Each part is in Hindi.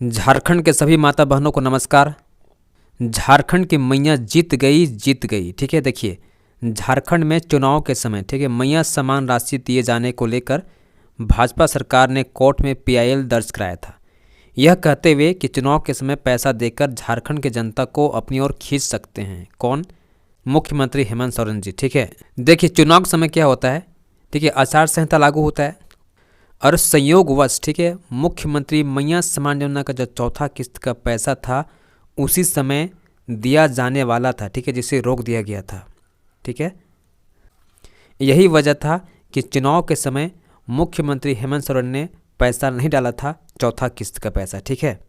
झारखंड के सभी माता बहनों को नमस्कार। झारखंड की मैया जीत गई। ठीक है, देखिए झारखंड में चुनाव के समय ठीक है मैया समान राशि दिए जाने को लेकर भाजपा सरकार ने कोर्ट में पीआईएल दर्ज कराया था, यह कहते हुए कि चुनाव के समय पैसा देकर झारखंड की जनता को अपनी ओर खींच सकते हैं। कौन? मुख्यमंत्री हेमंत सोरेन जी। ठीक है, देखिए चुनाव के समय क्या होता है, ठीक है आचार संहिता लागू होता है और संयोगवश ठीक है मुख्यमंत्री मैया समान योजना का जो चौथा किस्त का पैसा था उसी समय दिया जाने वाला था, ठीक है, जिसे रोक दिया गया था। ठीक है, यही वजह था कि चुनाव के समय मुख्यमंत्री हेमंत सोरेन ने पैसा नहीं डाला था, चौथा किस्त का पैसा। ठीक है,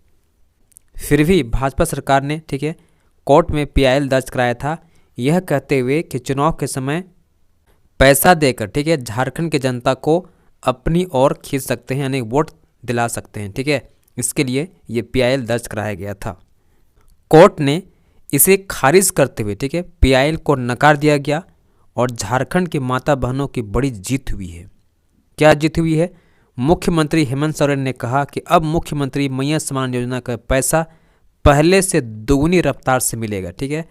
फिर भी भाजपा सरकार ने ठीक है कोर्ट में पीआईएल दर्ज कराया था, यह कहते हुए कि चुनाव के समय पैसा देकर ठीक है झारखंड की जनता को अपनी ओर खींच सकते हैं, यानी वोट दिला सकते हैं। ठीक है, इसके लिए ये पीआईएल दर्ज कराया गया था। कोर्ट ने इसे खारिज करते हुए ठीक है पीआईएल को नकार दिया गया और झारखंड की माता बहनों की बड़ी जीत हुई है। क्या जीत हुई है? मुख्यमंत्री हेमंत सोरेन ने कहा कि अब मुख्यमंत्री मैया समान योजना का पैसा पहले से दोगुनी रफ्तार से मिलेगा। ठीक है,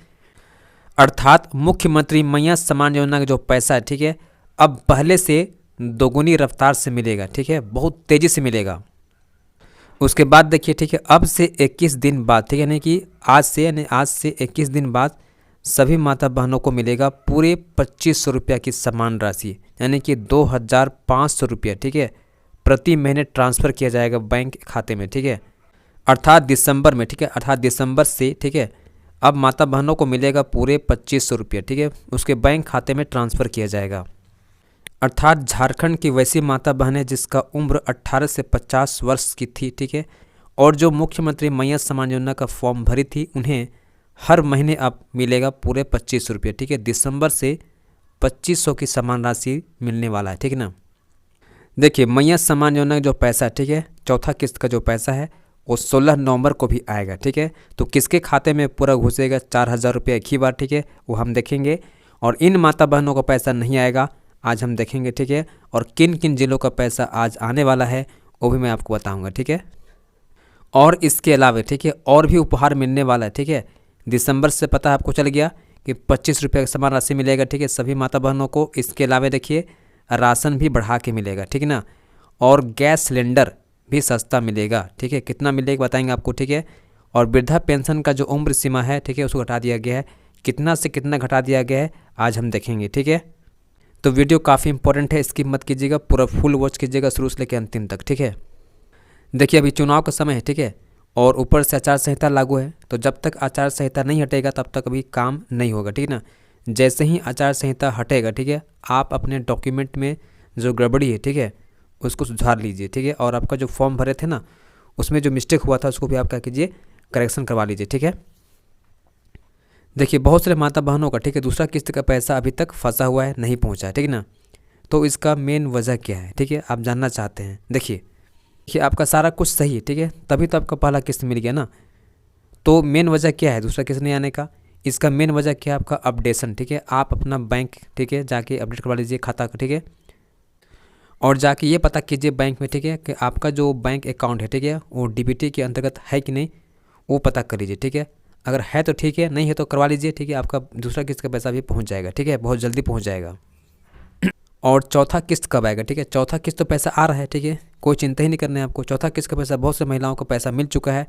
अर्थात मुख्यमंत्री मैया समान योजना का जो पैसा है ठीक है अब पहले से दोगुनी रफ्तार से मिलेगा। ठीक है, बहुत तेज़ी से मिलेगा। उसके बाद देखिए ठीक है अब से 21 दिन बाद ठीक है यानी कि आज से 21 दिन बाद सभी माता बहनों को मिलेगा पूरे 2500 रुपया की समान राशि, यानी कि 2500 रुपया ठीक है प्रति महीने ट्रांसफ़र किया जाएगा बैंक खाते में। ठीक है, अर्थात दिसंबर में ठीक है अर्थात दिसंबर से ठीक है अब माता बहनों को मिलेगा पूरे 2500 रुपया ठीक है उसके बैंक खाते में ट्रांसफ़र किया जाएगा। अर्थात झारखंड की वैसी माता बहनें जिसका उम्र 18 से 50 वर्ष की थी ठीक है और जो मुख्यमंत्री मैया समान योजना का फॉर्म भरी थी उन्हें हर महीने अब मिलेगा पूरे 2500 रुपये। ठीक है, दिसंबर से 2500 की समान राशि मिलने वाला है। ठीक है ना, देखिए मैया समान योजना का जो पैसा ठीक है चौथा किस्त का जो पैसा है वो 16 नवंबर को भी आएगा। ठीक है, तो किसके खाते में पूरा घुसेगा 4000 रुपये एक ही बार ठीक है वो हम देखेंगे, और इन माता बहनों का पैसा नहीं आएगा आज हम देखेंगे। ठीक है, और किन किन जिलों का पैसा आज आने वाला है वो भी मैं आपको बताऊंगा। ठीक है, और इसके अलावा ठीक है और भी उपहार मिलने वाला है। ठीक है, दिसंबर से पता आपको चल गया कि 25 रुपये का समान राशि मिलेगा ठीक है सभी माता बहनों को। इसके अलावा देखिए राशन भी बढ़ा के मिलेगा। ठीक है ना, और गैस सिलेंडर भी सस्ता मिलेगा। ठीक है, कितना मिलेगा बताएंगे आपको। ठीक है, और वृद्धा पेंशन का जो उम्र सीमा है ठीक है उसको घटा दिया गया है, कितना से कितना घटा दिया गया है आज हम देखेंगे। ठीक है, तो वीडियो काफ़ी इंपॉर्टेंट है, स्किप मत कीजिएगा, पूरा फुल वॉच कीजिएगा शुरू से लेकर अंतिम तक। ठीक है, देखिए अभी चुनाव का समय है ठीक है और ऊपर से आचार संहिता लागू है, तो जब तक आचार संहिता नहीं हटेगा तब तक अभी काम नहीं होगा। ठीक है ना, जैसे ही आचार संहिता हटेगा ठीक है आप अपने डॉक्यूमेंट में जो गड़बड़ी है ठीक है उसको सुधार लीजिए। ठीक है, और आपका जो फॉर्म भरे थे ना उसमें जो मिस्टेक हुआ था उसको भी आप क्या कीजिए करेक्शन करवा लीजिए। ठीक है, देखिए बहुत सारे माता बहनों का ठीक है दूसरा किस्त का पैसा अभी तक फंसा हुआ है, नहीं पहुंचा है। ठीक है ना, तो इसका मेन वजह क्या है ठीक है आप जानना चाहते हैं। देखिए आपका सारा कुछ सही है ठीक है तभी तो आपका पहला किस्त मिल गया ना, तो मेन वजह क्या है दूसरा किस्त नहीं आने का? इसका मेन वजह क्या है? आपका अपडेशन। ठीक है, आप अपना बैंक ठीक है जाके अपडेट करवा लीजिए खाता का। ठीक है, और जाके ये पता कीजिए बैंक में ठीक है कि आपका जो बैंक अकाउंट है ठीक है वो डीबीटी के अंतर्गत है कि नहीं, वो पता कर लीजिए। ठीक है, अगर है तो ठीक है, नहीं है तो करवा लीजिए। ठीक है, आपका दूसरा किस्त का पैसा भी पहुंच जाएगा। ठीक है, बहुत जल्दी पहुंच जाएगा। और चौथा किस्त कब आएगा? ठीक है, चौथा किस्त तो पैसा आ रहा है। ठीक है, कोई चिंता ही नहीं करना है आपको। चौथा किस्त का पैसा बहुत से महिलाओं को पैसा मिल चुका है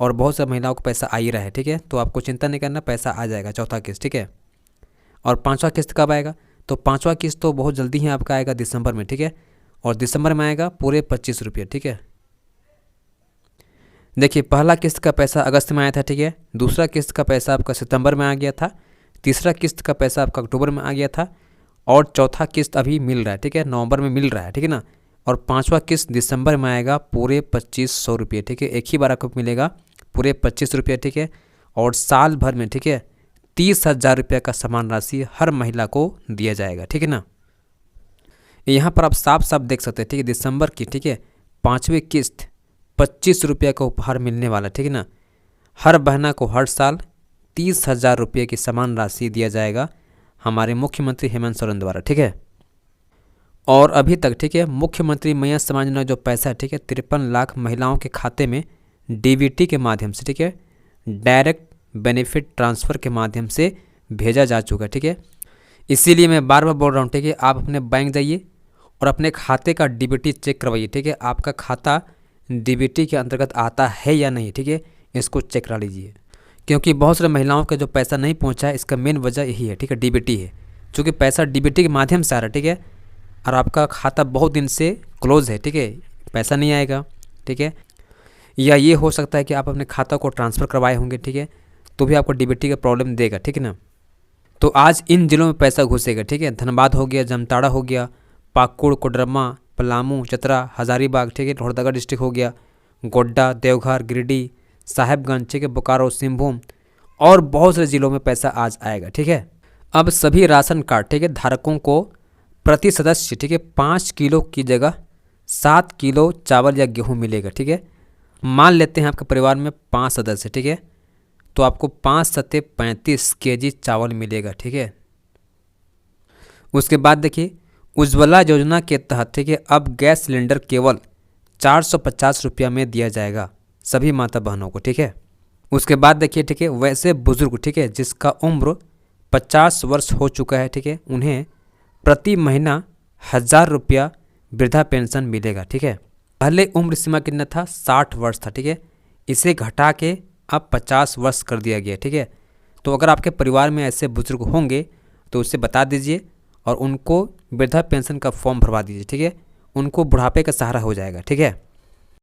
और बहुत से महिलाओं को पैसा आ ही रहा है। ठीक है, तो आपको चिंता नहीं करना, पैसा आ जाएगा चौथा किस्त। ठीक है, और पाँचवा किस्त कब आएगा? तो पाँचवा किस्त तो बहुत जल्दी ही आपका आएगा दिसंबर में। ठीक है, और दिसंबर में आएगा पूरे 25 रुपये। ठीक है, देखिए पहला किस्त का पैसा अगस्त में आया था। ठीक है, दूसरा किस्त का पैसा आपका सितंबर में आ गया था, तीसरा किस्त का पैसा आपका अक्टूबर में आ गया था और चौथा किस्त अभी मिल रहा है। ठीक है, नवंबर में मिल रहा है। ठीक है ना, और पांचवा किस्त दिसंबर में आएगा पूरे 2500 रुपये। ठीक है, एक ही बार आपको मिलेगा पूरे 25 रुपये। ठीक है, और साल भर में ठीक है 30,000 रुपये का समान राशि हर महिला को दिया जाएगा। ठीक है ना, यहाँ पर आप साफ साफ देख सकते हैं। ठीक है, दिसंबर की ठीक है पाँचवीं किस्त 25 रुपये का उपहार मिलने वाला। ठीक है ना, हर बहना को हर साल 30,000 रुपये की समान राशि दिया जाएगा हमारे मुख्यमंत्री हेमंत सोरेन द्वारा। ठीक है, और अभी तक ठीक है मुख्यमंत्री मैया समान योजना जो पैसा है ठीक है 53 लाख महिलाओं के खाते में डीबीटी के माध्यम से, ठीक है, डायरेक्ट बेनिफिट ट्रांसफ़र के माध्यम से भेजा जा चुका है, ठीक है। इसीलिए मैं बार बार बोल रहा हूँ, ठीक है, आप अपने बैंक जाइए और अपने खाते का डीबीटी चेक करवाइए, ठीक है। आपका खाता डीबीटी के अंतर्गत आता है या नहीं, ठीक है, इसको चेक करा लीजिए। क्योंकि बहुत सारे महिलाओं का जो पैसा नहीं पहुंचा है, इसका मेन वजह यही है, ठीक है, डीबीटी है। चूँकि पैसा डीबीटी के माध्यम से आ रहा है, ठीक है, और आपका खाता बहुत दिन से क्लोज है, ठीक है, पैसा नहीं आएगा, ठीक है। या ये हो सकता है कि आप अपने खाता को ट्रांसफ़र करवाए होंगे, ठीक है, तो भी आपको डीबीटी का प्रॉब्लम देगा, ठीक है ना। तो आज इन जिलों में पैसा घुसेगा, ठीक है, धनबाद हो गया, जामताड़ा हो गया, पाकुड़, कोडरमा, पलामू, चतरा, हजारीबाग, ठीक है, लोहरदगा डिस्ट्रिक्ट हो गया, गोड्डा, देवघर, गिरिडीह, साहेबगंज, ठीक है, बोकारो, सिंहभूम और बहुत सारे ज़िलों में पैसा आज आएगा, ठीक है। अब सभी राशन कार्ड, ठीक है, धारकों को प्रति सदस्य, ठीक है, 5 किलो की जगह 7 किलो चावल या गेहूं मिलेगा, ठीक है। मान लेते हैं आपके परिवार में 5 सदस्य, ठीक है, तो आपको 5 सत्ते 35 केजी चावल मिलेगा, ठीक है। उसके बाद देखिए उज्ज्वला योजना के तहत, ठीक है, अब गैस सिलेंडर केवल 450 रुपया में दिया जाएगा सभी माता बहनों को, ठीक है। उसके बाद देखिए, ठीक है, वैसे बुजुर्ग, ठीक है, जिसका उम्र 50 वर्ष हो चुका है, ठीक है, उन्हें प्रति महीना 1000 रुपया वृद्धा पेंशन मिलेगा, ठीक है। पहले उम्र सीमा कितना था, 60 वर्ष था, ठीक है, इसे घटा के अब 50 वर्ष कर दिया गया, ठीक है। तो अगर आपके परिवार में ऐसे बुजुर्ग होंगे तो उसे बता दीजिए और उनको वृद्धा पेंशन का फॉर्म भरवा दीजिए, ठीक है, उनको बुढ़ापे का सहारा हो जाएगा, ठीक है।